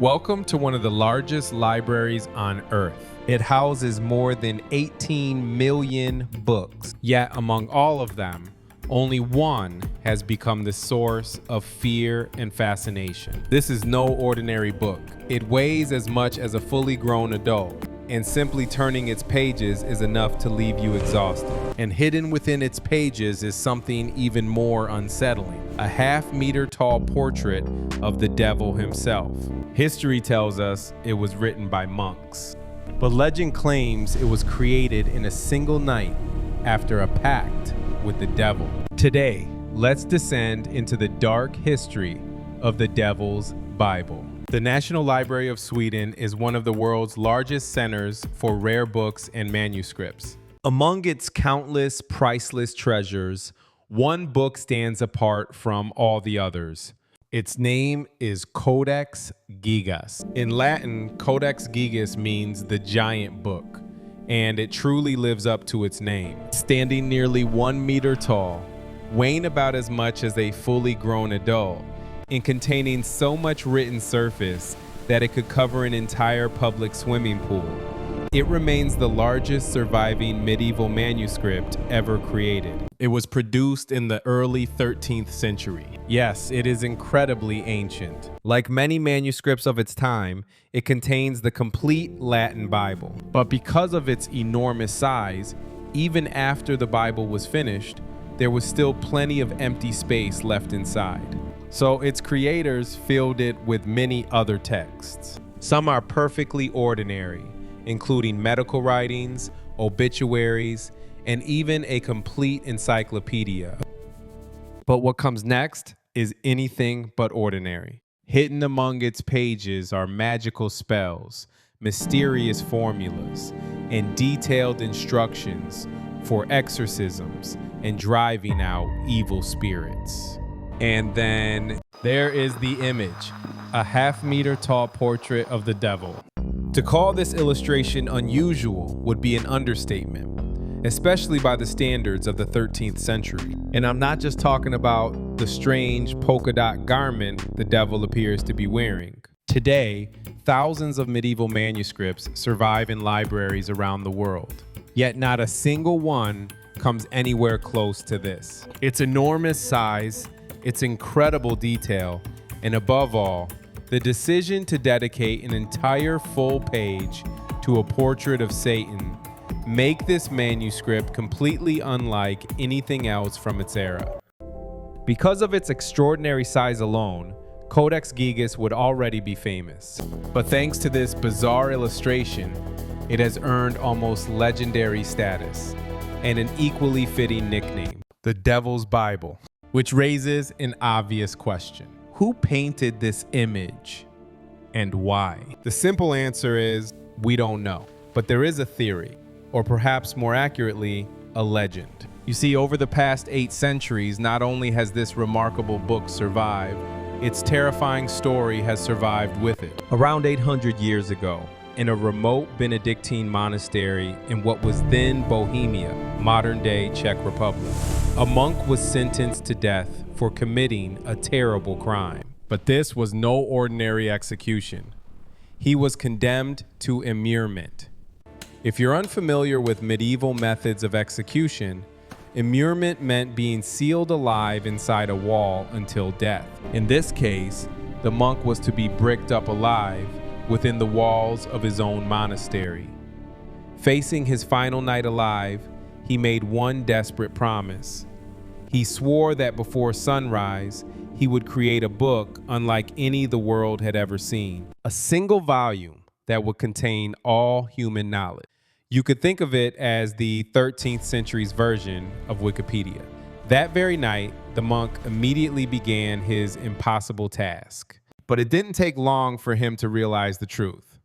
Welcome to one of the largest libraries on Earth. It houses more than 18 million books. Yet among all of them, only one has become the source of fear and fascination. This is no ordinary book. It weighs as much as a fully grown adult, and simply turning its pages is enough to leave you exhausted. And hidden within its pages is something even more unsettling: a half-meter tall portrait of the devil himself. History tells us it was written by monks, but legend claims it was created in a single night after a pact with the devil. Today, let's descend into the dark history of the Devil's Bible. The National Library of Sweden is one of the world's largest centers for rare books and manuscripts. Among its countless priceless treasures, one book stands apart from all the others. Its name is Codex Gigas. In Latin, Codex Gigas means the giant book, and it truly lives up to its name. Standing nearly 1 meter tall, weighing about as much as a fully grown adult, and containing so much written surface that it could cover an entire public swimming pool, it remains the largest surviving medieval manuscript ever created. It was produced in the early 13th century. Yes, it is incredibly ancient. Like many manuscripts of its time, it contains the complete Latin Bible. But because of its enormous size, even after the Bible was finished, there was still plenty of empty space left inside. So its creators filled it with many other texts. Some are perfectly ordinary, including medical writings, obituaries, and even a complete encyclopedia. But what comes next is anything but ordinary. Hidden among its pages are magical spells, mysterious formulas, and detailed instructions for exorcisms and driving out evil spirits. And then there is the image, a half-meter tall portrait of the devil. To call this illustration unusual would be an understatement, especially by the standards of the 13th century. And I'm not just talking about the strange polka dot garment the devil appears to be wearing. Today, thousands of medieval manuscripts survive in libraries around the world, yet not a single one comes anywhere close to this. Its enormous size, its incredible detail, and above all, the decision to dedicate an entire full page to a portrait of Satan make this manuscript completely unlike anything else from its era. Because of its extraordinary size alone, Codex Gigas would already be famous. But thanks to this bizarre illustration, it has earned almost legendary status and an equally fitting nickname, the Devil's Bible. Which raises an obvious question. Who painted this image and why? The simple answer is we don't know, but there is a theory, or perhaps more accurately, a legend. You see, over the past 8 centuries, not only has this remarkable book survived, its terrifying story has survived with it. Around 800 years ago, in a remote Benedictine monastery in what was then Bohemia, modern-day Czech Republic, a monk was sentenced to death for committing a terrible crime. But this was no ordinary execution. He was condemned to immurement. If you're unfamiliar with medieval methods of execution, immurement meant being sealed alive inside a wall until death. In this case, the monk was to be bricked up alive within the walls of his own monastery. Facing his final night alive, he made one desperate promise. He swore that before sunrise, he would create a book unlike any the world had ever seen. A single volume that would contain all human knowledge. You could think of it as the 13th century's version of Wikipedia. That very night, the monk immediately began his impossible task. But it didn't take long for him to realize the truth.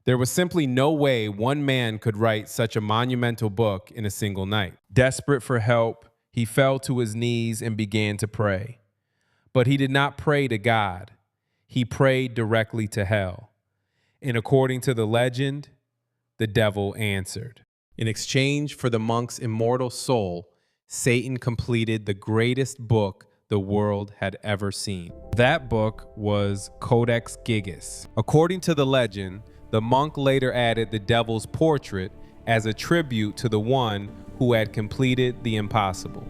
There was simply no way one man could write such a monumental book in a single night. Desperate for help, he fell to his knees and began to pray. But he did not pray to God. He prayed directly to hell. And according to the legend, the devil answered. In exchange for the monk's immortal soul, Satan completed the greatest book the world had ever seen. That book was Codex Gigas. According to the legend, the monk later added the devil's portrait as a tribute to the one who had completed the impossible.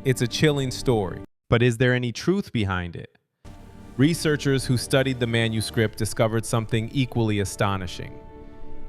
It's a chilling story, but is there any truth behind it? Researchers who studied the manuscript discovered something equally astonishing.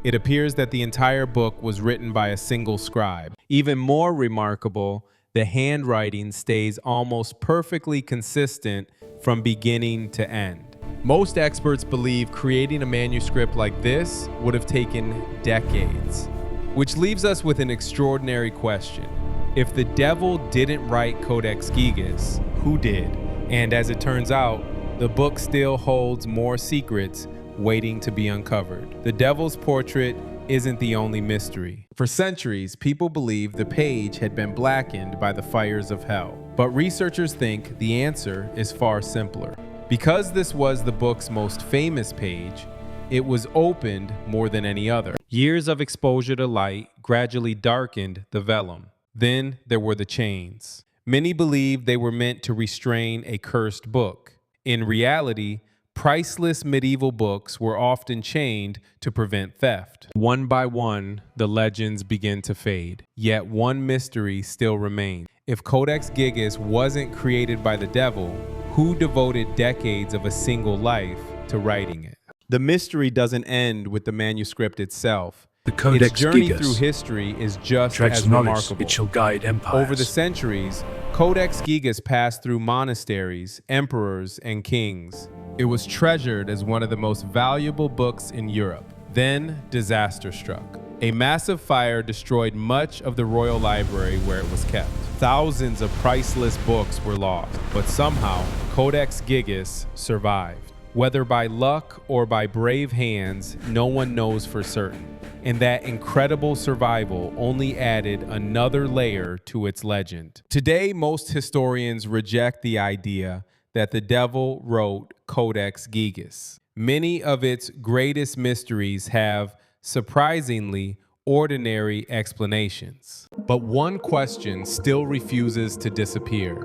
It appears that the entire book was written by a single scribe. Even more remarkable, the handwriting stays almost perfectly consistent from beginning to end. Most experts believe creating a manuscript like this would have taken decades, which leaves us with an extraordinary question. If the devil didn't write Codex Gigas, who did? And as it turns out, the book still holds more secrets waiting to be uncovered. The devil's portrait isn't the only mystery. For centuries, people believed the page had been blackened by the fires of hell. But researchers think the answer is far simpler. Because this was the book's most famous page, it was opened more than any other. Years of exposure to light gradually darkened the vellum. Then there were the chains. Many believed they were meant to restrain a cursed book. In reality, priceless medieval books were often chained to prevent theft. One by one, the legends begin to fade. Yet one mystery still remains. If Codex Gigas wasn't created by the devil, who devoted decades of a single life to writing it? The mystery doesn't end with the manuscript itself. The Codex Its journey Gigas through history is just treads as knowledge, remarkable. it shall guide empires. Over the centuries, Codex Gigas passed through monasteries, emperors, and kings. It was treasured as one of the most valuable books in Europe. Then, disaster struck. A massive fire destroyed much of the royal library where it was kept. Thousands of priceless books were lost, but somehow, Codex Gigas survived. Whether by luck or by brave hands, no one knows for certain. And that incredible survival only added another layer to its legend. Today, most historians reject the idea that the devil wrote Codex Gigas. Many of its greatest mysteries have, surprisingly, ordinary explanations. But one question still refuses to disappear.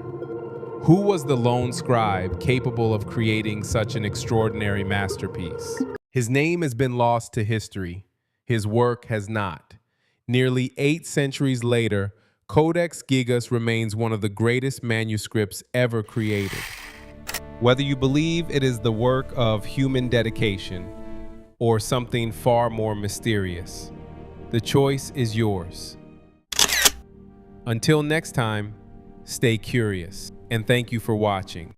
Who was the lone scribe capable of creating such an extraordinary masterpiece? His name has been lost to history. His work has not. Nearly 8 centuries later, Codex Gigas remains one of the greatest manuscripts ever created. Whether you believe it is the work of human dedication or something far more mysterious, the choice is yours. Until next time, stay curious, and thank you for watching.